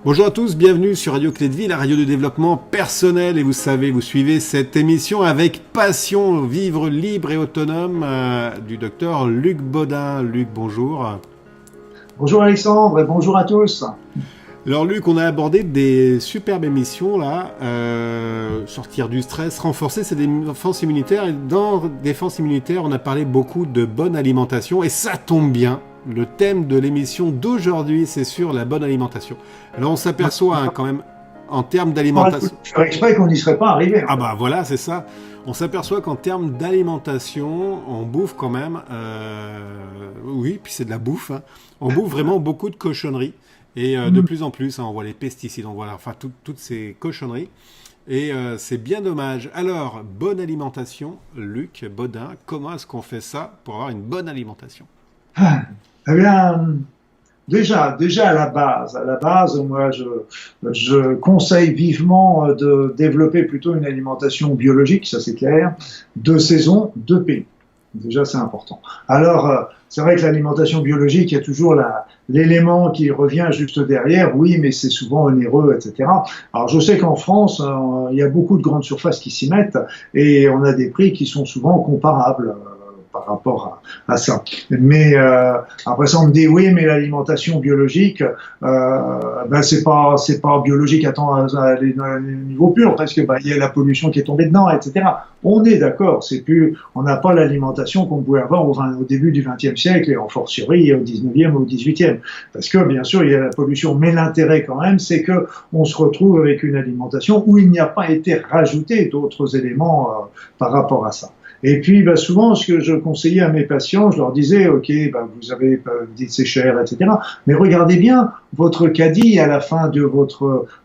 Bonjour à tous, bienvenue sur Radio Clé de Vie, la radio de développement personnel. Et vous savez, vous suivez cette émission avec passion, vivre libre et autonome du docteur Luc Bodin. Luc, bonjour. Bonjour Alexandre et bonjour à tous. Alors Luc, on a abordé des superbes émissions là, sortir du stress, renforcer ses défenses immunitaires. Et dans défense immunitaire, on a parlé beaucoup de bonne alimentation et ça tombe bien. Le thème de l'émission d'aujourd'hui, c'est sur la bonne alimentation. Alors on s'aperçoit quand même, en termes d'alimentation... Je ferais exprès qu'on n'y serait pas arrivé. Ah bah voilà, c'est ça. On s'aperçoit qu'en termes d'alimentation, on bouffe quand même... Oui, puis c'est de la bouffe. Hein. On bouffe vraiment beaucoup de cochonneries. Et de plus en plus, on voit les pesticides, on voit toutes ces cochonneries. Et c'est bien dommage. Alors, bonne alimentation, Luc Bodin, comment est-ce qu'on fait ça pour avoir une bonne alimentation ? Eh bien, déjà à la base, moi, je conseille vivement de développer plutôt une alimentation biologique, ça c'est clair, de saison, de pays. Déjà, c'est important. Alors, c'est vrai que l'alimentation biologique, il y a toujours l'élément qui revient juste derrière. Oui, mais c'est souvent onéreux, etc. Alors, je sais qu'en France, il y a beaucoup de grandes surfaces qui s'y mettent et on a des prix qui sont souvent comparables par rapport à ça. Mais après ça, on me dit oui, mais l'alimentation biologique, ben c'est pas biologique à niveau pur parce que il y a la pollution qui est tombée dedans, etc. On est d'accord, on n'a pas l'alimentation qu'on pouvait avoir au début du XXe siècle et en fortiori au XIXe ou au XVIIIe, parce que bien sûr il y a la pollution, mais l'intérêt quand même, c'est que on se retrouve avec une alimentation où il n'y a pas été rajouté d'autres éléments par rapport à ça. Et puis, souvent, ce que je conseillais à mes patients, je leur disais, OK, vous avez dit que c'est cher, etc. Mais regardez bien votre caddie à la fin de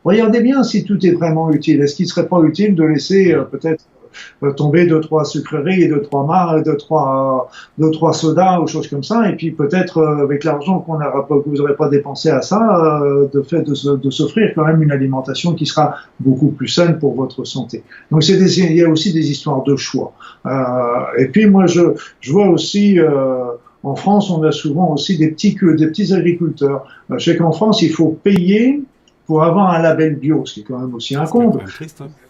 regardez bien si tout est vraiment utile. Est-ce qu'il ne serait pas utile de laisser peut-être tomber 2-3 sucreries et 2-3 sodas ou choses comme ça, et puis peut-être avec l'argent que vous n'aurez pas dépensé à ça, de s'offrir quand même une alimentation qui sera beaucoup plus saine pour votre santé. Donc il y a aussi des histoires de choix. Et puis moi je vois aussi en France, on a souvent aussi des petits agriculteurs. Je sais qu'en France, il faut payer pour avoir un label bio, ce qui est quand même aussi un comble.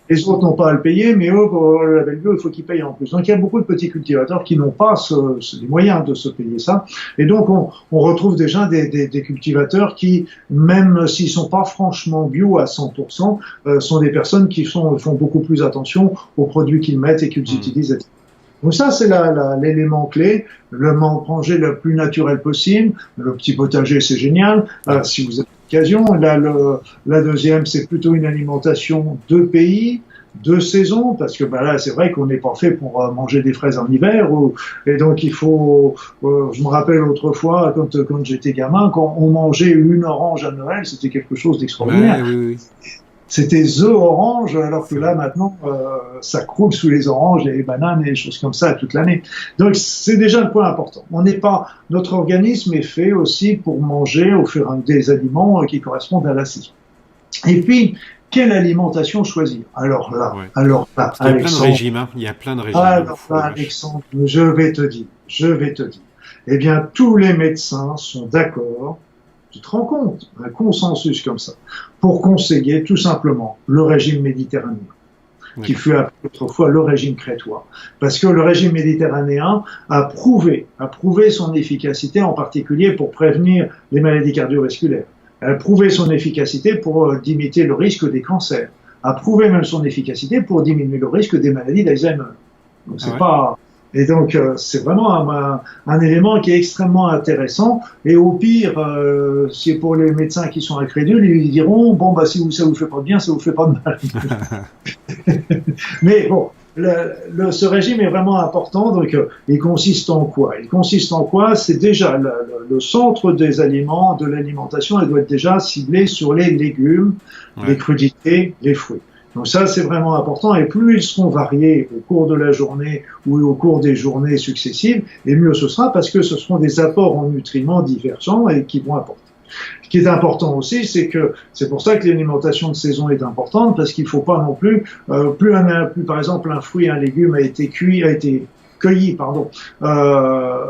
Les autres n'ont pas à le payer, mais eux, pour le label bio, il faut qu'ils payent en plus. Donc, il y a beaucoup de petits cultivateurs qui n'ont pas les moyens de se payer ça. Et donc, on retrouve déjà des cultivateurs qui, même s'ils sont pas franchement bio à 100%, sont des personnes qui font beaucoup plus attention aux produits qu'ils mettent et qu'ils utilisent, etc. Donc ça, c'est l'élément clé, manger le plus naturel possible. Le petit potager, c'est génial, si vous avez l'occasion. La deuxième, c'est plutôt une alimentation de pays, de saison, parce que là, c'est vrai qu'on n'est pas fait pour manger des fraises en hiver. Et donc, il faut... je me rappelle autrefois, quand j'étais gamin, quand on mangeait une orange à Noël, c'était quelque chose d'extraordinaire. Ouais, oui. C'était the orange, alors que là, maintenant, ça croule sous les oranges et les bananes et des choses comme ça toute l'année. Donc, c'est déjà le point important. Notre organisme est fait aussi pour manger des aliments qui correspondent à la saison. Et puis, quelle alimentation choisir? Alors là, Alexandre. Il y a plein de régimes. Alors là, Alexandre, je vais te dire. Eh bien, tous les médecins sont d'accord. Tu te rends compte, un consensus comme ça, pour conseiller tout simplement le régime méditerranéen, qui fut appelé autrefois le régime crétois, parce que le régime méditerranéen a prouvé son efficacité, en particulier pour prévenir les maladies cardiovasculaires, a prouvé son efficacité pour limiter le risque des cancers, a prouvé même son efficacité pour diminuer le risque des maladies d'Alzheimer. Donc Et donc, c'est vraiment un élément qui est extrêmement intéressant. Et au pire, c'est pour les médecins qui sont incrédules, ils diront, si ça vous fait pas de bien, ça vous fait pas de mal. Mais bon, ce régime est vraiment important. Donc, il consiste en quoi? C'est déjà le centre des aliments, de l'alimentation, elle doit être déjà ciblée sur les légumes, les crudités, les fruits. Donc ça, c'est vraiment important. Et plus ils seront variés au cours de la journée ou au cours des journées successives, et mieux ce sera parce que ce seront des apports en nutriments divergents et qui vont apporter. Ce qui est important aussi, c'est pour ça que l'alimentation de saison est importante, parce qu'il ne faut pas non plus, plus par exemple un fruit, un légume a été cueilli,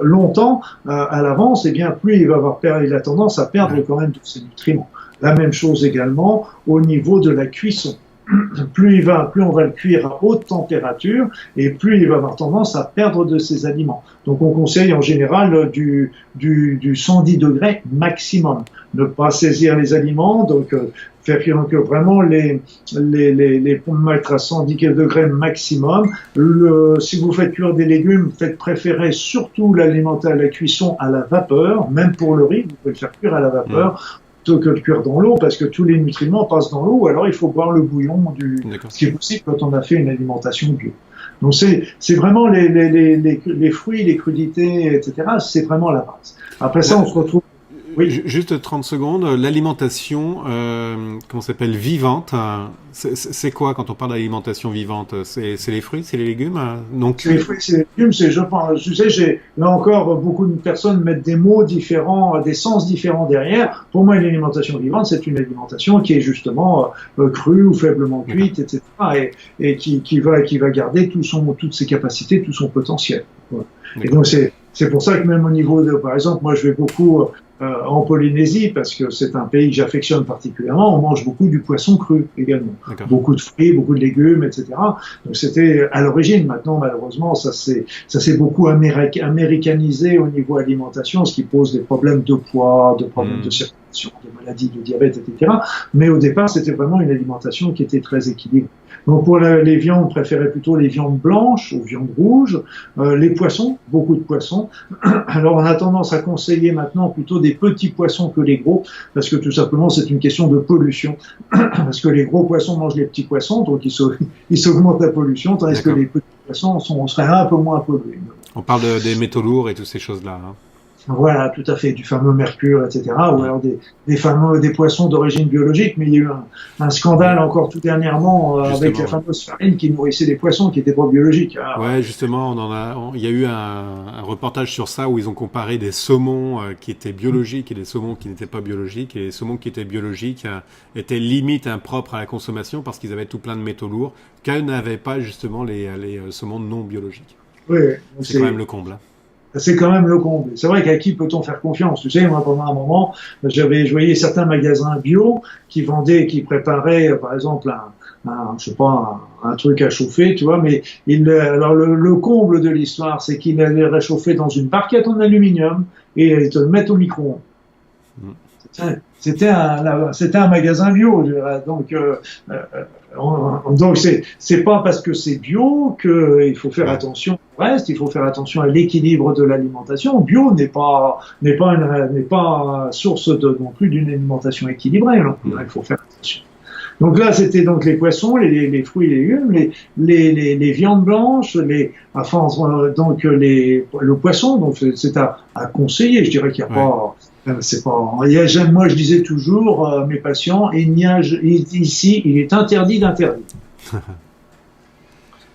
longtemps à l'avance, et bien plus il a tendance à perdre quand même tous ses nutriments. La même chose également au niveau de la cuisson. Plus on va le cuire à haute température et plus il va avoir tendance à perdre de ses aliments. Donc on conseille en général du 110 degrés maximum. Ne pas saisir les aliments, donc faire que vraiment les mettre à 110 degrés maximum. Si vous faites cuire des légumes, faites préférer surtout la cuisson à la vapeur, même pour le riz, vous pouvez le faire cuire à la vapeur. Plutôt que de cuire dans l'eau, parce que tous les nutriments passent dans l'eau, alors il faut boire le bouillon ce qui est possible quand on a fait une alimentation bio. Donc c'est vraiment les fruits, les crudités, etc. C'est vraiment la base. Après ça, on se retrouve. Oui. Juste 30 secondes. L'alimentation, comment s'appelle, vivante. C'est quoi quand on parle d'alimentation vivante? C'est les fruits, c'est les légumes non cuits? C'est les fruits, c'est les légumes. Je pense, tu sais, là encore, beaucoup de personnes mettent des mots différents, des sens différents derrière. Pour moi, une alimentation vivante, c'est une alimentation qui est justement crue ou faiblement cuite, etc. Et qui va garder toutes ses capacités, tout son potentiel. Voilà. Et donc c'est pour ça que même au niveau par exemple, moi je vais beaucoup en Polynésie, parce que c'est un pays que j'affectionne particulièrement, on mange beaucoup du poisson cru également. Beaucoup de fruits, beaucoup de légumes, etc. Donc c'était à l'origine. Maintenant, malheureusement, ça s'est beaucoup américanisé au niveau alimentation, ce qui pose des problèmes de poids, de problèmes de circulation, de maladies, de diabète, etc. Mais au départ, c'était vraiment une alimentation qui était très équilibrée. Donc pour les viandes, on préférait plutôt les viandes blanches aux viandes rouges, les poissons, beaucoup de poissons. Alors on a tendance à conseiller maintenant plutôt des petits poissons que les gros, parce que tout simplement c'est une question de pollution, parce que les gros poissons mangent les petits poissons, donc ils s'augmentent la pollution, tandis que les petits poissons seraient un peu moins pollués. On parle des métaux lourds et toutes ces choses-là. Voilà, tout à fait, du fameux mercure, etc., ou alors des poissons d'origine biologique, mais il y a eu un scandale encore tout dernièrement avec la fameuse farine qui nourrissait des poissons qui n'étaient pas biologiques. Ouais, justement, il y a eu un reportage sur ça où ils ont comparé des saumons qui étaient biologiques et des saumons qui n'étaient pas biologiques, et les saumons qui étaient biologiques étaient limite impropres à la consommation parce qu'ils avaient tout plein de métaux lourds, qu'elles n'avaient pas justement les saumons non biologiques. Oui, c'est quand même le comble. C'est quand même le comble. C'est vrai qu'à qui peut-on faire confiance? Tu sais, moi, pendant un moment, je voyais certains magasins bio qui préparaient, par exemple, un truc à chauffer, tu vois, mais alors le comble de l'histoire, c'est qu'ils allaient réchauffer dans une barquette en aluminium et te le mettre au micro-ondes. C'était un magasin bio, donc c'est pas parce que c'est bio qu'il faut faire attention au reste, il faut faire attention à l'équilibre de l'alimentation. Bio n'est pas source non plus d'une alimentation équilibrée. Il faut faire attention. Donc là, c'était donc les poissons, les fruits et légumes, les viandes blanches, le poisson. Donc c'est à conseiller. Je dirais qu'il n'y a pas. Moi, je disais toujours à mes patients, ici, il est interdit d'interdire.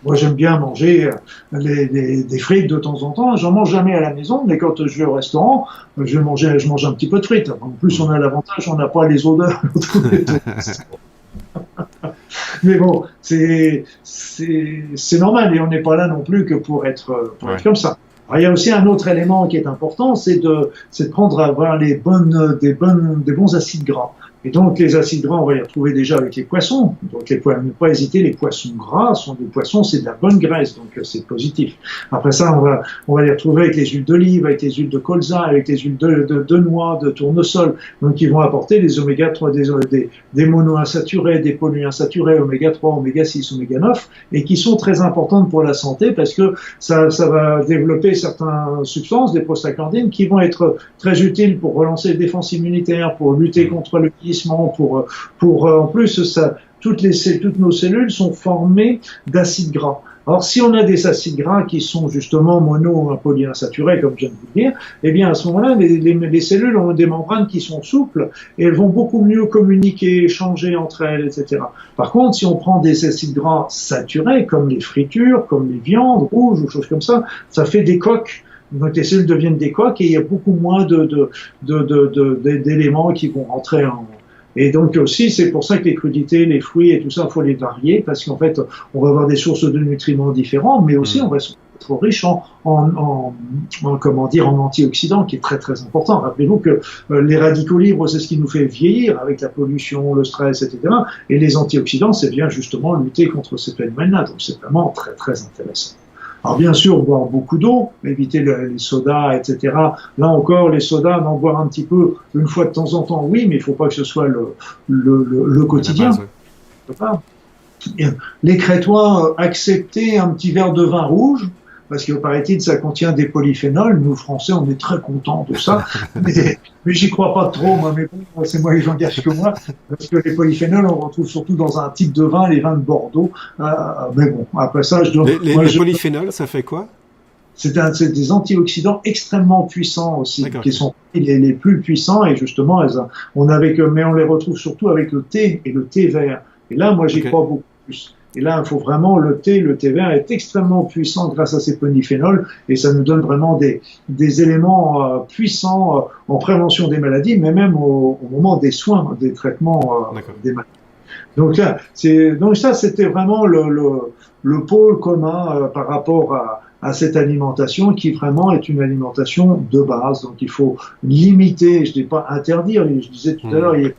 Moi, j'aime bien manger des frites de temps en temps. J'en mange jamais à la maison, mais quand je vais au restaurant, je mange un petit peu de frites. En plus, on a l'avantage, on n'a pas les odeurs. Mais bon, c'est normal, et on n'est pas là non plus que pour être comme ça. Alors, il y a aussi un autre élément qui est important, c'est de avoir des bons acides gras. Et donc, les acides gras, on va les retrouver déjà avec les poissons. Donc, ne pas hésiter, les poissons gras sont des poissons, c'est de la bonne graisse, donc c'est positif. Après ça, on va les retrouver avec les huiles d'olive, avec les huiles de colza, avec les huiles de noix, de tournesol. Donc, ils vont apporter des oméga 3, des monoinsaturés, des polyinsaturés, oméga 3, oméga 6, oméga 9, et qui sont très importantes pour la santé parce que ça va développer certaines substances, des prostaglandines, qui vont être très utiles pour relancer les défenses immunitaires, pour lutter contre le vieillissement, en plus, toutes nos cellules sont formées d'acides gras. Alors, si on a des acides gras qui sont justement mono ou polyinsaturés, comme je viens de vous le dire, eh bien, à ce moment-là, les cellules ont des membranes qui sont souples et elles vont beaucoup mieux communiquer, échanger entre elles, etc. Par contre, si on prend des acides gras saturés, comme les fritures, comme les viandes rouges ou choses comme ça fait des coques. Donc les cellules deviennent des coques et il y a beaucoup moins d'éléments qui vont rentrer en. Et donc aussi, c'est pour ça que les crudités, les fruits et tout ça, il faut les varier parce qu'en fait, on va avoir des sources de nutriments différents, mais aussi on va trop riche comment dire, en antioxydants, qui est très très important. Rappelez-vous que les radicaux libres, c'est ce qui nous fait vieillir avec la pollution, le stress, etc. Et les antioxydants, c'est bien justement lutter contre ces phénomènes-là. Donc c'est vraiment très très intéressant. Alors bien sûr, boire beaucoup d'eau, éviter les sodas, etc. Là encore, les sodas, d'en boire un petit peu une fois de temps en temps, oui, mais il ne faut pas que ce soit le quotidien. Les Crétois acceptaient un petit verre de vin rouge, parce que paraît-il, ça contient des polyphénols. Nous, Français, on est très contents de ça. Mais j'y crois pas trop, moi. Mais bon, c'est moi qui j'engage que moi. Parce que les polyphénols, on retrouve surtout dans un type de vin, les vins de Bordeaux. Mais bon, après ça, les polyphénols, ça fait quoi? C'est des antioxydants extrêmement puissants aussi, qui sont les plus puissants. Et justement, mais on les retrouve surtout avec le thé et le thé vert. Et là, moi, j'y crois beaucoup plus. Et là, il faut vraiment le thé vert est extrêmement puissant grâce à ces polyphénols et ça nous donne vraiment des éléments puissants en prévention des maladies, mais même au moment des soins, des traitements des maladies. Donc ça, c'était vraiment le pôle commun par rapport à cette alimentation qui vraiment est une alimentation de base. Donc il faut limiter, je ne dis pas interdire, je disais tout à l'heure, il y a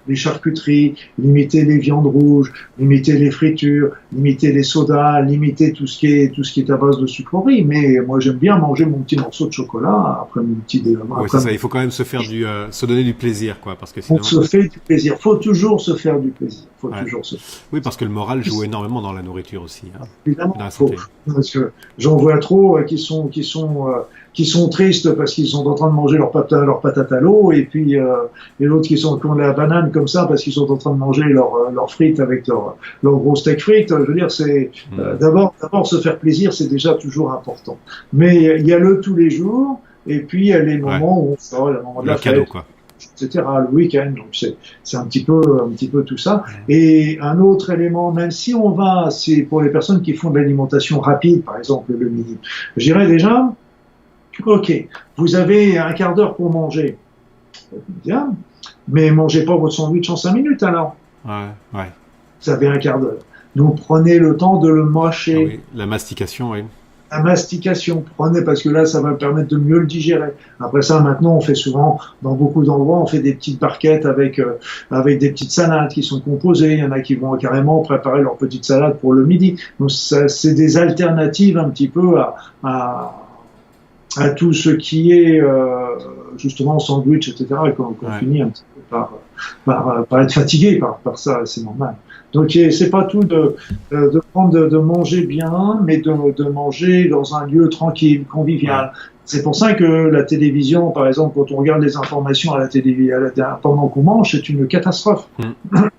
les charcuteries, limiter les viandes rouges, limiter les fritures, limiter les sodas, limiter tout ce qui est à base de sucreries. Mais moi, j'aime bien manger mon petit morceau de chocolat après mon petit déjeuner. Oui, c'est ça. Il faut quand même se donner du plaisir, quoi, parce que sinon. On se fait du plaisir. Faut toujours se faire du plaisir. Oui, parce que le moral joue énormément dans la nourriture aussi. Hein, évidemment. Parce que j'en vois trop qui sont tristes parce qu'ils sont en train de manger leur patate à l'eau et puis l'autre qui ont la banane comme ça parce qu'ils sont en train de manger leurs frites avec leur gros steak frites. Je veux dire, c'est d'abord se faire plaisir, c'est déjà toujours important. Mais il y a le tous les jours et puis il y a les moments où on sort, le moment de la fête, quoi, etc. Le week-end. Donc c'est un petit peu tout ça. Et un autre élément, même si c'est pour les personnes qui font de l'alimentation rapide, par exemple le midi, je dirais déjà. Ok, vous avez un quart d'heure pour manger. Bien, mais mangez pas votre sandwich en 5 minutes alors. Ouais. Vous avez un quart d'heure. Donc prenez le temps de le mâcher. Ah oui, la mastication, oui. La mastication, prenez parce que là, ça va permettre de mieux le digérer. Après ça, maintenant, on fait souvent, dans beaucoup d'endroits, on fait des petites barquettes avec des petites salades qui sont composées. Il y en a qui vont carrément préparer leur petite salade pour le midi. Donc c'est des alternatives un petit peu à tout ce qui est justement sandwich, etc., et qu'on finit un petit peu par être fatigué par ça, c'est normal. Donc c'est pas tout de manger bien, mais de manger dans un lieu tranquille, convivial. C'est pour ça que la télévision, par exemple, quand on regarde les informations à la télévision pendant qu'on mange, c'est une catastrophe.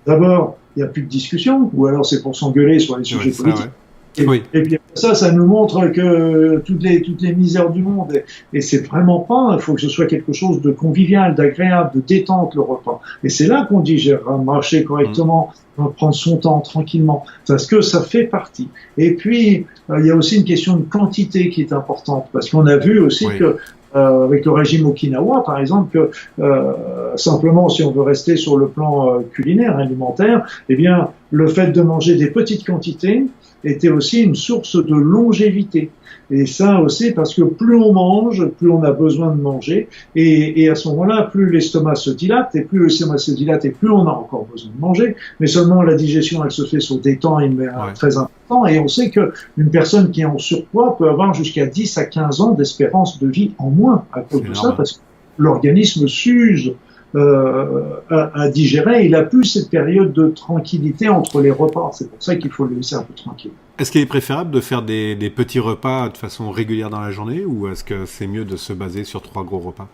D'abord, il n'y a plus de discussion, ou alors c'est pour s'engueuler sur les sujets politiques. Et puis ça nous montre que toutes les misères du monde, et c'est vraiment pas, il faut que ce soit quelque chose de convivial, d'agréable, de détente le repas. Et c'est là qu'on digère, marcher correctement, prendre son temps tranquillement, parce que ça fait partie. Et puis il y a aussi une question de quantité qui est importante, parce qu'on a vu aussi que avec le régime Okinawa, par exemple, que simplement, si on veut rester sur le plan culinaire, alimentaire, eh bien, le fait de manger des petites quantités était aussi une source de longévité. Et ça aussi parce que plus on mange, plus on a besoin de manger, et à ce moment-là, plus l'estomac se dilate, et plus l'estomac se dilate, et plus on a encore besoin de manger, mais seulement la digestion, elle se fait sur des temps très importants, et on sait qu'une personne qui est en surpoids peut avoir jusqu'à 10 à 15 ans d'espérance de vie en moins à cause de ça, parce que l'organisme s'use à digérer, il a plus cette période de tranquillité entre les repas. C'est pour ça qu'il faut le laisser un peu tranquille. Est-ce qu'il est préférable de faire des petits repas de façon régulière dans la journée, ou est-ce que c'est mieux de se baser sur 3 gros repas?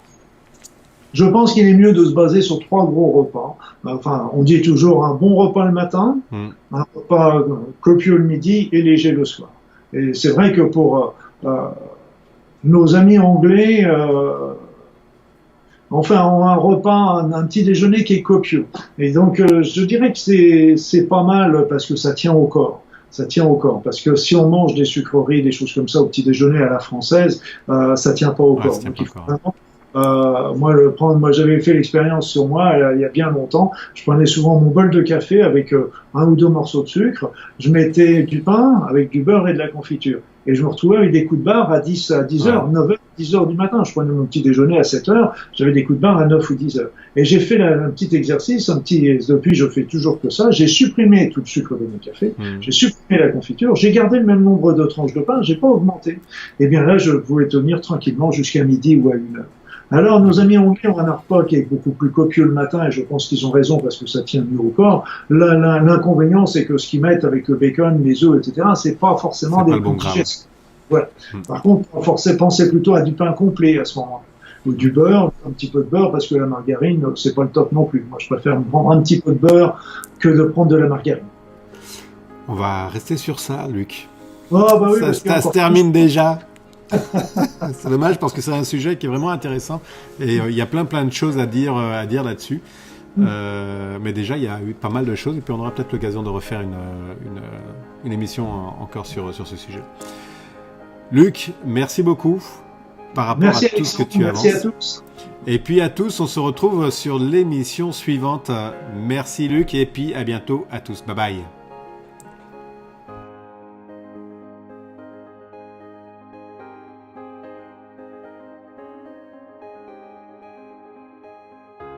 Je pense qu'il est mieux de se baser sur 3 gros repas. Enfin, on dit toujours un bon repas le matin, un repas copieux le midi et léger le soir. Et c'est vrai que pour nos amis anglais, enfin, un repas, un petit déjeuner qui est copieux. Et donc, je dirais que c'est pas mal parce que ça tient au corps. Ça tient au corps. Parce que si on mange des sucreries, des choses comme ça au petit déjeuner à la française, ça tient pas au corps. Donc, il faut vraiment Moi, j'avais fait l'expérience sur moi il y a bien longtemps. Je prenais souvent mon bol de café avec un ou deux morceaux de sucre. Je mettais du pain avec du beurre et de la confiture. Et je me retrouvais avec des coups de barre à 10 heures, 9 heures, 10 heures du matin. Je prenais mon petit déjeuner à 7 heures. J'avais des coups de barre à 9 ou 10 heures. Et j'ai fait un petit exercice, depuis je fais toujours que ça. J'ai supprimé tout le sucre de mon café. J'ai supprimé la confiture. J'ai gardé le même nombre de tranches de pain. J'ai pas augmenté. Et bien là, je pouvais tenir tranquillement jusqu'à midi ou à 1 heure. Alors, nos amis anglais ont un repas qui est beaucoup plus copieux le matin, et je pense qu'ils ont raison parce que ça tient mieux au corps. L'inconvénient, c'est que ce qu'ils mettent avec le bacon, les œufs, etc., c'est pas forcément des bon digestes. Voilà. Par contre, pensez plutôt à du pain complet à ce moment-là. Ou du beurre, un petit peu de beurre, parce que la margarine, c'est pas le top non plus. Moi, je préfère prendre un petit peu de beurre que de prendre de la margarine. On va rester sur ça, Luc. Oh, bah oui, ça se termine déjà. C'est dommage parce que c'est un sujet qui est vraiment intéressant et il y a plein de choses à dire là-dessus. Mais déjà, il y a eu pas mal de choses et puis on aura peut-être l'occasion de refaire une émission encore sur ce sujet. Luc, merci beaucoup par rapport à tout ce que tu avances. Merci à tous. Et puis à tous, on se retrouve sur l'émission suivante. Merci Luc et puis à bientôt à tous. Bye bye.